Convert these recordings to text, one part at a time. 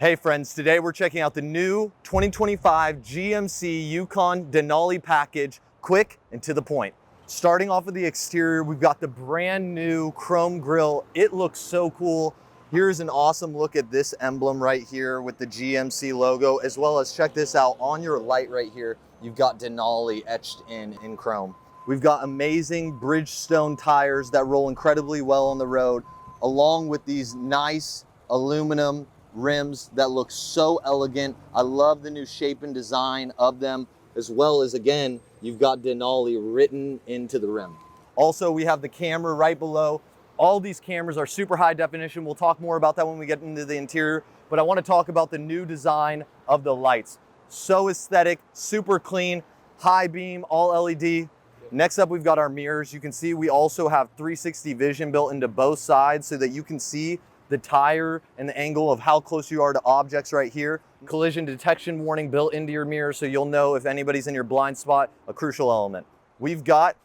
Hey friends, today we're checking out the new 2025 GMC Yukon Denali package, quick and to the point. Starting off with the exterior, we've got the brand new chrome grille. It looks so cool. Here's an awesome look at this emblem right here with the GMC logo, as well as check this out on your light right here. You've got Denali etched in chrome. We've got amazing Bridgestone tires that roll incredibly well on the road, along with these nice aluminum rims that look so elegant. I love the new shape and design of them, as well as, again, you've got Denali written into the rim. Also, we have the camera right below. All these cameras are super high definition. We'll talk more about that when we get into the interior, but I want to talk about the new design of the lights. So aesthetic, super clean, high beam, all LED. Next up, we've got our mirrors. You can see we also have 360 vision built into both sides so that you can see the tire and the angle of how close you are to objects right here. Collision detection warning built into your mirror so you'll know if anybody's in your blind spot, a crucial element. We've got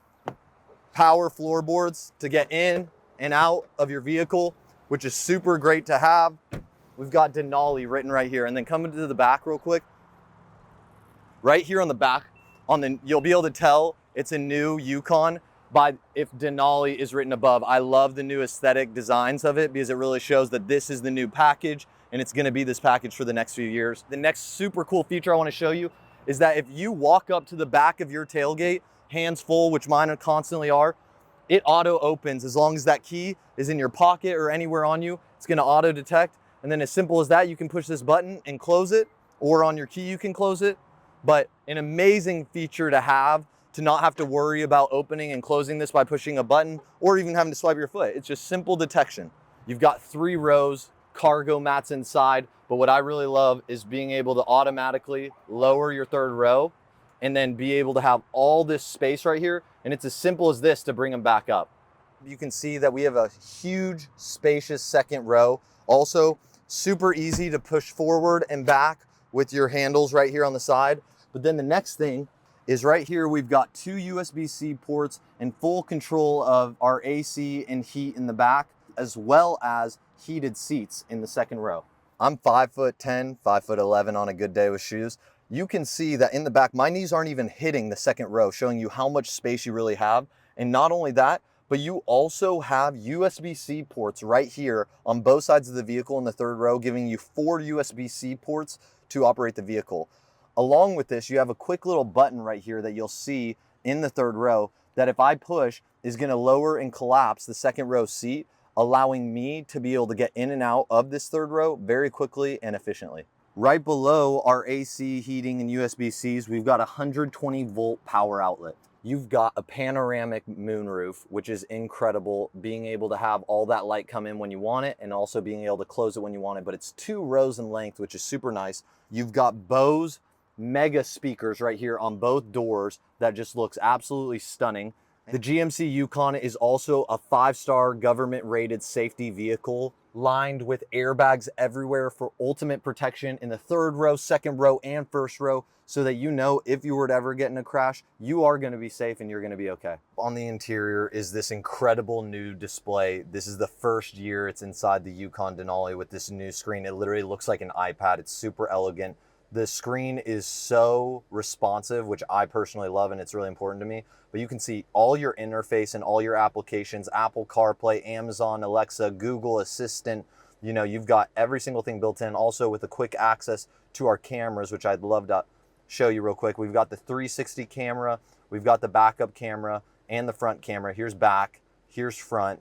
power floorboards to get in and out of your vehicle, which is super great to have. We've got Denali written right here. And then coming to the back real quick, right here on the back, you'll be able to tell it's a new Yukon by if Denali is written above. I love the new aesthetic designs of it because it really shows that this is the new package and it's gonna be this package for the next few years. The next super cool feature I wanna show you is that if you walk up to the back of your tailgate, hands full, which mine constantly are, it auto opens. As long as that key is in your pocket or anywhere on you, it's gonna auto detect. And then as simple as that, you can push this button and close it, or on your key you can close it. But an amazing feature to have, to not have to worry about opening and closing this by pushing a button or even having to swipe your foot. It's just simple detection. You've got 3 rows, cargo mats inside, but what I really love is being able to automatically lower your 3rd row and then be able to have all this space right here. And it's as simple as this to bring them back up. You can see that we have a huge, spacious 2nd row. Also, super easy to push forward and back with your handles right here on the side. But then the next thing is right here, we've got 2 USB-C ports and full control of our AC and heat in the back, as well as heated seats in the 2nd row. I'm 5'10", 5'11" on a good day with shoes. You can see that in the back, my knees aren't even hitting the 2nd row, showing you how much space you really have. And not only that, but you also have USB-C ports right here on both sides of the vehicle in the 3rd row, giving you 4 USB-C ports to operate the vehicle. Along with this, you have a quick little button right here that you'll see in the 3rd row that if I push is gonna lower and collapse the 2nd row seat, allowing me to be able to get in and out of this 3rd row very quickly and efficiently. Right below our AC, heating, and USB-Cs, we've got a 120 volt power outlet. You've got a panoramic moonroof, which is incredible, being able to have all that light come in when you want it and also being able to close it when you want it, but it's 2 rows in length, which is super nice. You've got Bose mega speakers right here on both doors that just looks absolutely stunning. The GMC Yukon is also a 5-star government rated safety vehicle, lined with airbags everywhere for ultimate protection in the 3rd row, 2nd row, and 1st row, so that you know if you were to ever get in a crash, you are gonna be safe and you're gonna be okay. On the interior is this incredible new display. This is the 1st year it's inside the Yukon Denali with this new screen. It literally looks like an iPad. It's super elegant. The screen is so responsive, which I personally love, and it's really important to me. But you can see all your interface and all your applications, Apple CarPlay, Amazon, Alexa, Google Assistant. You know, you've got every single thing built in. Also with a quick access to our cameras, which I'd love to show you real quick. We've got the 360 camera, we've got the backup camera and the front camera. Here's back, here's front.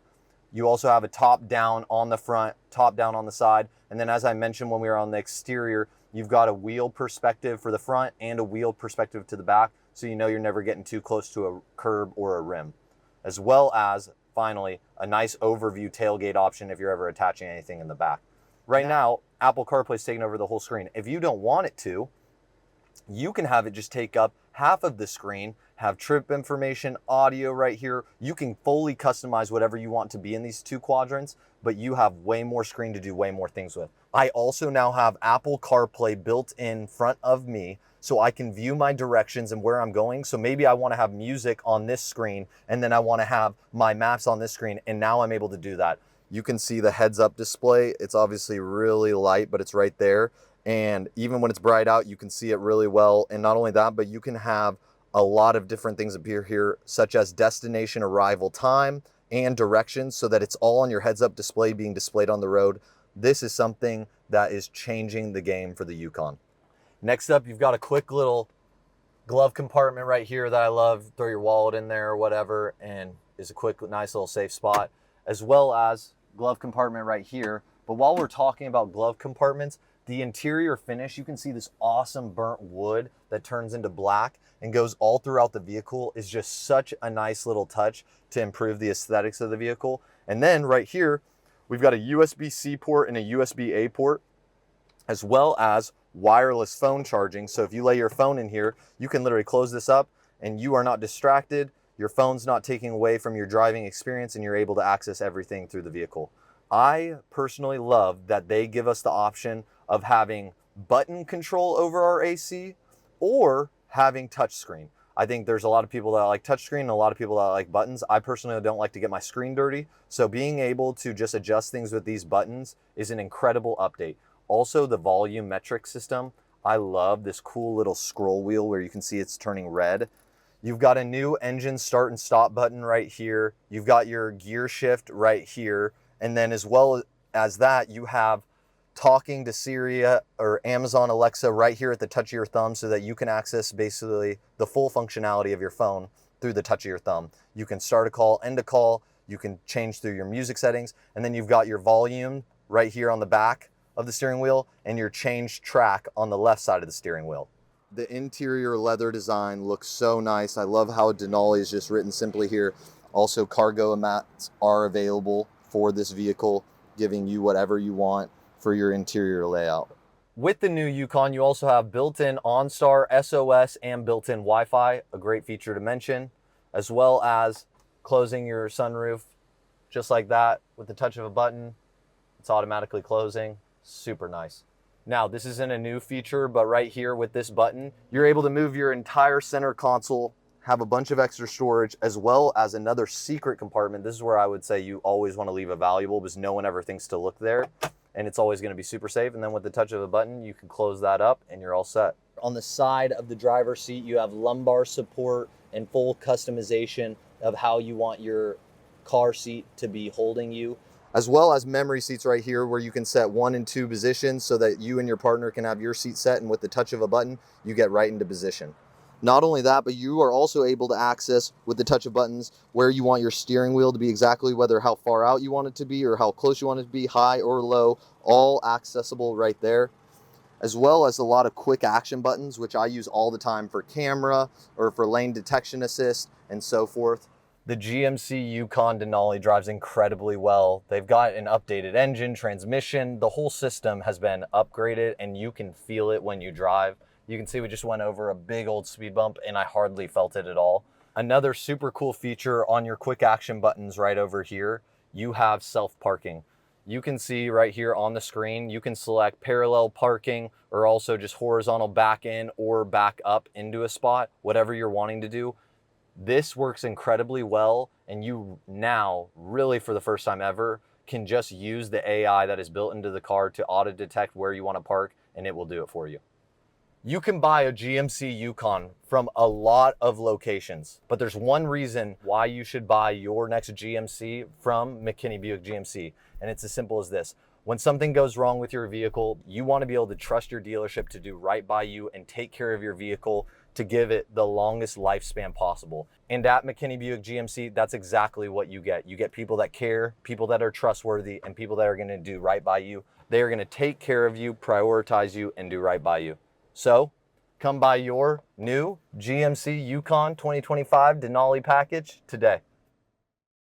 You also have a top down on the front, top down on the side. And then as I mentioned when we were on the exterior, you've got a wheel perspective for the front and a wheel perspective to the back, so you know you're never getting too close to a curb or a rim. As well as, finally, a nice overview tailgate option if you're ever attaching anything in the back. Right now, Apple CarPlay is taking over the whole screen. If you don't want it to, you can have it just take up half of the screen, have trip information, audio right here. You can fully customize whatever you want to be in these 2 quadrants, but you have way more screen to do way more things with. I also now have Apple CarPlay built in front of me, so I can view my directions and where I'm going. So maybe I want to have music on this screen, and then I want to have my maps on this screen, and now I'm able to do that. You can see the heads up display. It's obviously really light, but it's right there. And even when it's bright out, you can see it really well. And not only that, but you can have a lot of different things appear here, such as destination arrival time and directions, so that it's all on your heads up display being displayed on the road. This is something that is changing the game for the Yukon. Next up, you've got a quick little glove compartment right here that I love. Throw your wallet in there or whatever, and is a quick, nice little safe spot, as well as glove compartment right here. But while we're talking about glove compartments, the interior finish, you can see this awesome burnt wood that turns into black and goes all throughout the vehicle, is just such a nice little touch to improve the aesthetics of the vehicle. And then right here, we've got a USB-C port and a USB-A port, as well as wireless phone charging. So if you lay your phone in here, you can literally close this up and you are not distracted. Your phone's not taking away from your driving experience, and you're able to access everything through the vehicle. I personally love that they give us the option of having button control over our AC or having touchscreen. I think there's a lot of people that like touchscreen and a lot of people that like buttons. I personally don't like to get my screen dirty. So being able to just adjust things with these buttons is an incredible update. Also, the volume metric system. I love this cool little scroll wheel where you can see it's turning red. You've got a new engine start and stop button right here. You've got your gear shift right here. And then as well as that, you have talking to Siri or Amazon Alexa right here at the touch of your thumb, so that you can access basically the full functionality of your phone through the touch of your thumb. You can start a call, end a call, you can change through your music settings, and then you've got your volume right here on the back of the steering wheel and your change track on the left side of the steering wheel. The interior leather design looks so nice. I love how Denali is just written simply here. Also, cargo mats are available for this vehicle, giving you whatever you want for your interior layout. With the new Yukon, you also have built-in OnStar, SOS, and built-in Wi-Fi, a great feature to mention, as well as closing your sunroof just like that with the touch of a button. It's automatically closing. Super nice. Now, this isn't a new feature, but right here with this button, you're able to move your entire center console, have a bunch of extra storage, as well as another secret compartment. This is where I would say you always want to leave a valuable, because no one ever thinks to look there, and it's always going to be super safe. And then with the touch of a button, you can close that up and you're all set. On the side of the driver's seat, you have lumbar support and full customization of how you want your car seat to be holding you, as well as memory seats right here where you can set 1 and 2 positions so that you and your partner can have your seat set, and with the touch of a button, you get right into position. Not only that, but you are also able to access with the touch of buttons where you want your steering wheel to be, exactly whether how far out you want it to be or how close you want it to be, high or low, all accessible right there. As well as a lot of quick action buttons, which I use all the time for camera or for lane detection assist and so forth. The GMC Yukon Denali drives incredibly well. They've got an updated engine, transmission. The whole system has been upgraded, and you can feel it when you drive. You can see we just went over a big old speed bump and I hardly felt it at all. Another super cool feature on your quick action buttons right over here, you have self-parking. You can see right here on the screen, you can select parallel parking or also just horizontal back in or back up into a spot, whatever you're wanting to do. This works incredibly well, and you now, really for the first time ever, can just use the AI that is built into the car to auto detect where you want to park, and it will do it for you. You can buy a GMC Yukon from a lot of locations, but there's one reason why you should buy your next GMC from McKinney Buick GMC, and it's as simple as this. When something goes wrong with your vehicle, you want to be able to trust your dealership to do right by you and take care of your vehicle to give it the longest lifespan possible. And at McKinney Buick GMC, that's exactly what you get. You get people that care, people that are trustworthy, and people that are going to do right by you. They are going to take care of you, prioritize you, and do right by you. So come buy your new GMC Yukon 2025 Denali package today.